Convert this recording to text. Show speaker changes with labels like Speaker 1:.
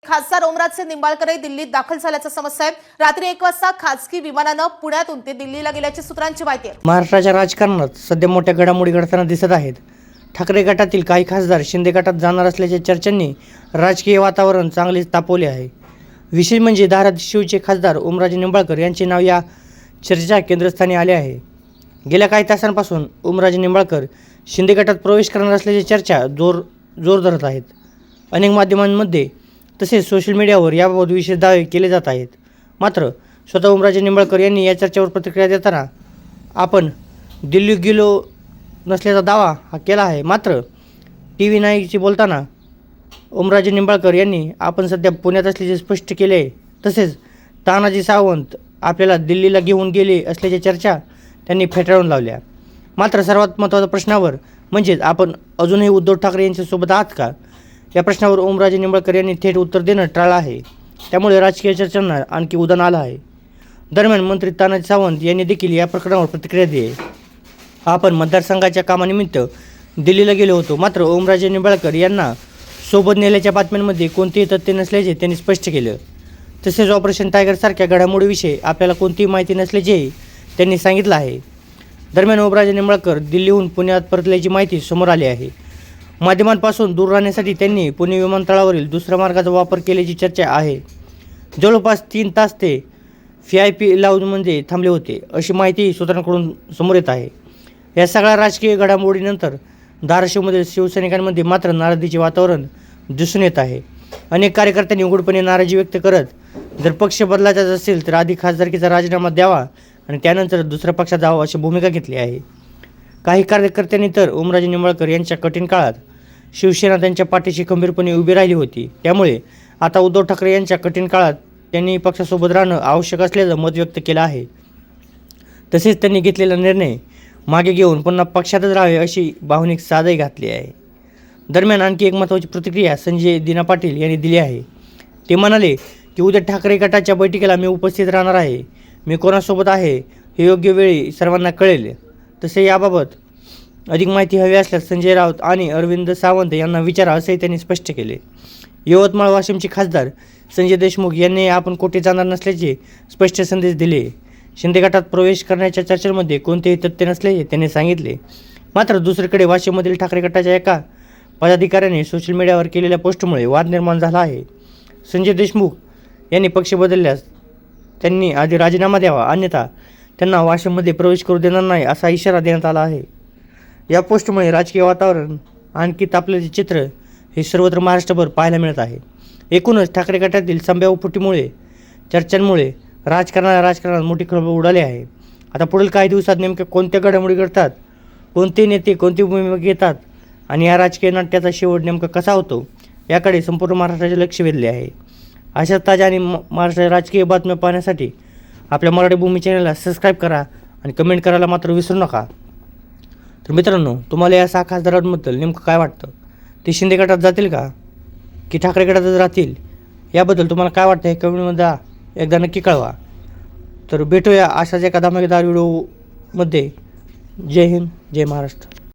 Speaker 1: खासदार ओमराजे निंबाळकर दिल्लीत दाखल झाल्याचं समजतंय। रात्री 1 वाजता खासगी विमानानं पुण्यातून ते दिल्लीला गेल्याची सूत्रांची माहिती आहे।
Speaker 2: महाराष्ट्राच्या राजकारणात सध्या मोठ्या घडामोडी घडताना दिसत आहेत। ठाकरे गटातील काही खासदार शिंदे गटात जाणार असल्याच्या चर्चांनी राजकीय वातावरण चांगलेच तापवले आहे। विशेष म्हणजे धाराशिवचे खासदार ओमराजे निंबाळकर यांचे नाव या चर्चेच्या केंद्रस्थानी आले आहे। गेल्या काही तासांपासून ओमराजे निंबाळकर शिंदे गटात प्रवेश करणार असल्याची चर्चा जोर धरत आहेत। अनेक माध्यमांमध्ये तसेच सोशल मीडियावर याबाबत विशेष दावे केले जात आहेत। मात्र स्वतः ओमराजे निंबाळकर यांनी या चर्चेवर प्रतिक्रिया देताना आपण दिल्ली गेलो नसल्याचा दावा हा केला आहे। मात्र TV 9शी बोलताना ओमराजे निंबाळकर यांनी आपण सध्या पुण्यात असल्याचे स्पष्ट केले आहे। तसेच तानाजी सावंत आपल्याला दिल्लीला घेऊन गेले असल्याच्या चर्चा त्यांनी फेटाळून लावल्या। मात्र सर्वात महत्त्वाच्या प्रश्नावर म्हणजेच आपण अजूनही उद्धव ठाकरे यांच्यासोबत आहात का या प्रश्नावर ओमराजे निंबाळकर यांनी थेट उत्तर देणं टाळलं आहे। त्यामुळे राजकीय चर्चांना आणखी उधाण आलं आहे। दरम्यान मंत्री तानाजी सावंत यांनी देखील या प्रकरणावर प्रतिक्रिया दिली आहे। आपण मतदारसंघाच्या कामानिमित्त दिल्लीला गेलो होतो, मात्र ओमराजे निंबाळकर यांना सोबत नेल्याच्या बातम्यांमध्ये कोणतेही तथ्य नसल्याचे त्यांनी स्पष्ट केलं। तसेच ऑपरेशन टायगरसारख्या घडामोडीविषयी आपल्याला कोणतीही माहिती नसल्याचेही त्यांनी सांगितलं आहे। दरम्यान ओमराजे निंबाळकर दिल्लीहून पुण्यात परतल्याची माहिती समोर आली आहे। माध्यमांपासून दूर राहण्यासाठी त्यांनी पुणे विमानतळावरील दुसऱ्या मार्गाचा वापर केल्याची चर्चा आहे। जवळपास 3 तास ते VIP लाऊंजमध्ये थांबले होते अशी माहिती सूत्रांकडून समोर येत आहे। या सगळ्या राजकीय घडामोडीनंतर धाराशिवमधील शिवसैनिकांमध्ये मात्र नाराजीचे वातावरण दिसून येत आहे। अनेक कार्यकर्त्यांनी उघडपणे नाराजी व्यक्त करत जर पक्ष बदलायचाच असेल तर आधी खासदारकीचा राजीनामा द्यावा आणि त्यानंतर दुसऱ्या पक्षात जावं अशी भूमिका घेतली आहे। काही कार्यकर्त्यांनी तर ओमराजे निंबाळकर यांच्या कठीण काळात शिवसेना त्यांच्या पाठीशी खंबीरपणे उभी राहिली होती, त्यामुळे आता उद्धव ठाकरे यांच्या कठीण काळात त्यांनी पक्षासोबत राहणं आवश्यक असल्याचं मत व्यक्त केलं आहे। तसेच त्यांनी घेतलेला निर्णय मागे घेऊन पुन्हा पक्षातच राहावे अशी भावनिक साधही घातली आहे। दरम्यान आणखी एक महत्त्वाची प्रतिक्रिया संजय दिना पाटील यांनी दिली आहे। ते म्हणाले की उद्या ठाकरे गटाच्या बैठकीला मी उपस्थित राहणार आहे। मी कोणासोबत आहे हे योग्य वेळी सर्वांना कळेल। तसे याबाबत अधिक माहिती हवी असल्यास संजय राऊत आणि अरविंद सावंत यांना विचारा असेही त्यांनी स्पष्ट केले। यवतमाळ वाशिमचे खासदार संजय देशमुख यांनी आपण कोठे जाणार नसल्याचे स्पष्ट संदेश दिले। शिंदे गटात प्रवेश करण्याच्या चर्चेमध्ये कोणतेही तथ्य नसल्याचे त्यांनी सांगितले। मात्र दुसरीकडे वाशिममधील ठाकरे गटाच्या एका पदाधिकाऱ्याने सोशल मीडियावर केलेल्या पोस्टमुळे वाद निर्माण झाला आहे। संजय देशमुख यांनी पक्ष बदलल्यास त्यांनी आधी राजीनामा द्यावा, अन्यथा त्यांना वाशिममध्ये प्रवेश करू देणार नाही असा इशारा देण्यात आला आहे। या पोस्टमुळे राजकीय वातावरण आणखी तापलेले चित्र हे सर्वत्र महाराष्ट्रभर पाहायला मिळत आहे। एकूणच ठाकरे गटातील संभाव्य फुटीमुळे चर्चांमुळे राजकारणात मोठी खळबळ उडाली आहे। आता पुढील काही दिवसात नेमक्या कोणत्या घडामोडी घडतात, कोणते नेते कोणती भूमिका घेतात आणि या राजकीय नाट्याचा शेवट नेमका कसा होतो याकडे संपूर्ण महाराष्ट्राचे लक्ष वेधले आहे। अशा ताज्या आणि महाराष्ट्राच्या राजकीय बातम्या पाहण्यासाठी आपल्या मराठी भूमी चॅनलला सबस्क्राईब करा आणि कमेंट करायला मात्र विसरू नका। तर मित्रांनो, तुम्हाला या 6 खासदारांबद्दल नेमकं काय वाटतं? ते शिंदे गटात जातील का की ठाकरे गटातच राहतील? याबद्दल तुम्हाला काय वाटतं हे कमेंटमध्ये एकदा नक्की कळवा। तर भेटूया अशाच एका धमाकेदार व्हिडिओमध्ये। जय हिंद, जय महाराष्ट्र।